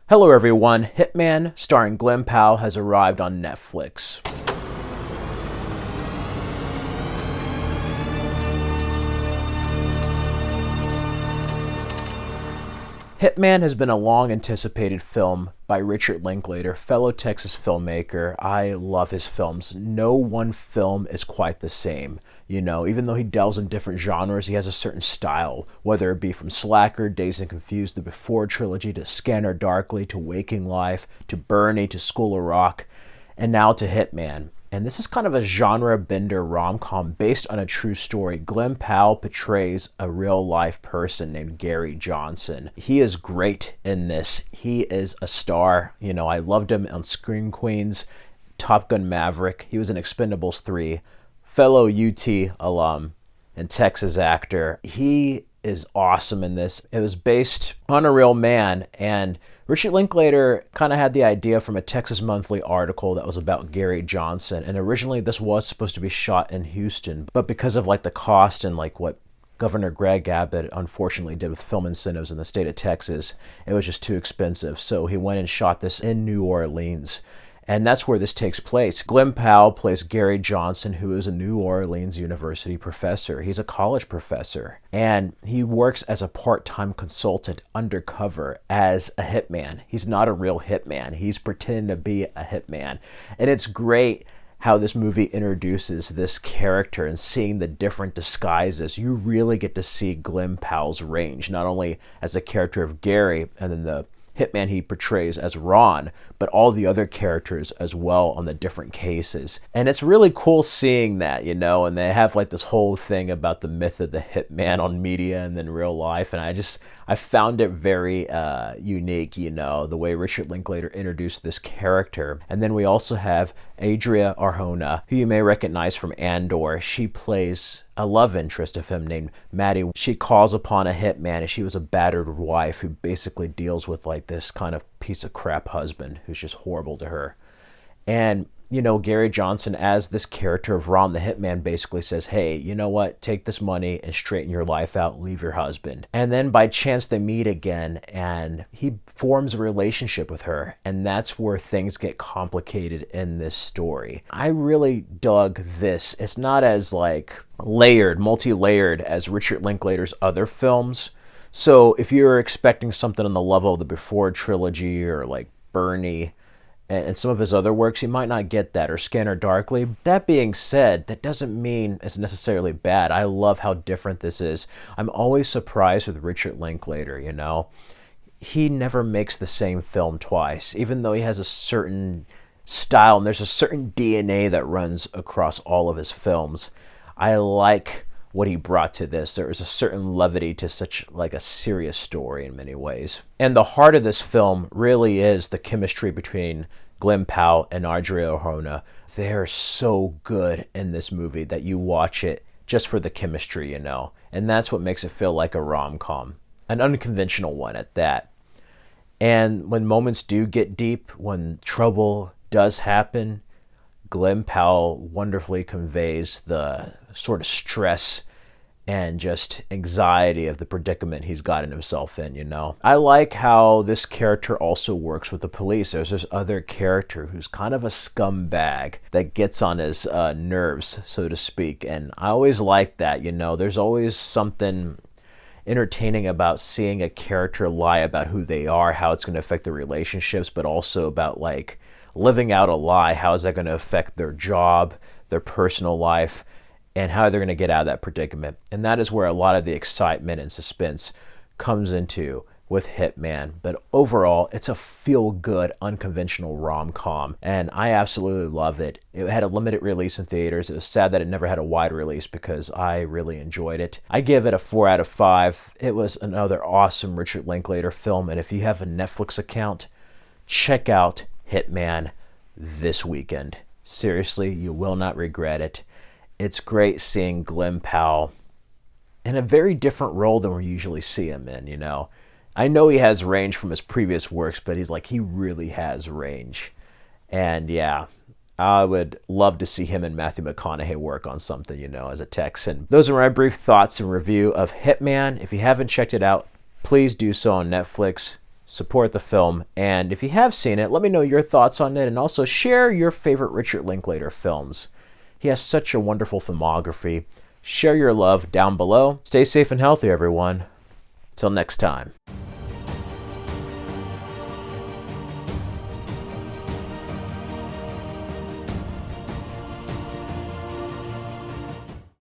Hello everyone, Hitman, starring Glen Powell, has arrived on Netflix. Hitman has been a long-anticipated film by Richard Linklater, fellow Texas filmmaker. I love his films. No one film is quite the same. Even though he delves in different genres, he has a certain style, whether it be from Slacker, Dazed and Confused, the Before trilogy, to Scanner Darkly, to Waking Life, to Bernie, to School of Rock, and now to Hitman. And this is kind of a genre bender rom-com based on a true story. Glen Powell portrays a real-life person named Gary Johnson. He is great in this. He is a star. I loved him on Scream Queens, Top Gun Maverick. He was in Expendables 3, fellow UT alum and Texas actor. He is awesome in this. It was based on a real man, and Richard Linklater kind of had the idea from a Texas Monthly article that was about Gary Johnson. And originally this was supposed to be shot in Houston, but because of the cost and what Governor Greg Abbott unfortunately did with film incentives in the state of Texas, it was just too expensive. So he went and shot this in New Orleans. And that's where this takes place. Glen Powell plays Gary Johnson, who is a New Orleans University professor. He's a college professor, and he works as a part-time consultant undercover as a hitman. He's not a real hitman. He's pretending to be a hitman. And it's great how this movie introduces this character and seeing the different disguises. You really get to see Glen Powell's range, not only as the character of Gary and then the hitman he portrays as Ron, but all the other characters as well on the different cases. And it's really cool seeing that, and they have this whole thing about the myth of the hitman on media and then real life. And I found it very unique, the way Richard Linklater introduced this character. And then we also have Adria, who you may recognize from Andor. She plays a love interest of him named Maddie. She calls upon a hitman, and she was a battered wife who basically deals with this kind of piece of crap husband who's just horrible to her. And Gary Johnson, as this character of Ron the Hitman, basically says, hey, you know what? Take this money and straighten your life out. Leave your husband. And then by chance they meet again, and he forms a relationship with her. And that's where things get complicated in this story. I really dug this. It's not as layered, multi-layered as Richard Linklater's other films. So if you're expecting something on the level of the Before trilogy or Bernie and some of his other works, you might not get that, or Scanner Darkly. That being said, that doesn't mean it's necessarily bad. I love how different this is. I'm always surprised with Richard Linklater, He never makes the same film twice, even though he has a certain style and there's a certain DNA that runs across all of his films. I like what he brought to this. There is a certain levity to such a serious story in many ways. And the heart of this film really is the chemistry between Glen Powell and Adria. They're so good in this movie that you watch it just for the chemistry, And that's what makes it feel like a rom-com, an unconventional one at that. And when moments do get deep, when trouble does happen, Glen Powell wonderfully conveys the sort of stress and just anxiety of the predicament he's gotten himself in, I like how this character also works with the police. There's this other character who's kind of a scumbag that gets on his nerves, so to speak. And I always like that, There's always something entertaining about seeing a character lie about who they are, how it's going to affect their relationships, but also about living out a lie. How is that going to affect their job, their personal life, and how they're going to get out of that predicament. And that is where a lot of the excitement and suspense comes into with Hitman. But overall, it's a feel-good, unconventional rom-com, and I absolutely love it. It had a limited release in theaters. It was sad that it never had a wide release because I really enjoyed it. I give it a 4 out of 5. It was another awesome Richard Linklater film, and if you have a Netflix account, check out Hitman this weekend. Seriously, you will not regret it. It's great seeing Glen Powell in a very different role than we usually see him in, I know he has range from his previous works, but he really has range. And yeah, I would love to see him and Matthew McConaughey work on something, as a Texan. Those are my brief thoughts and review of Hitman. If you haven't checked it out, please do so on Netflix. support the film, and if you have seen it, let me know your thoughts on it, and also share your favorite Richard Linklater films. He has such a wonderful filmography. Share your love down below. Stay safe and healthy, everyone. Till next time.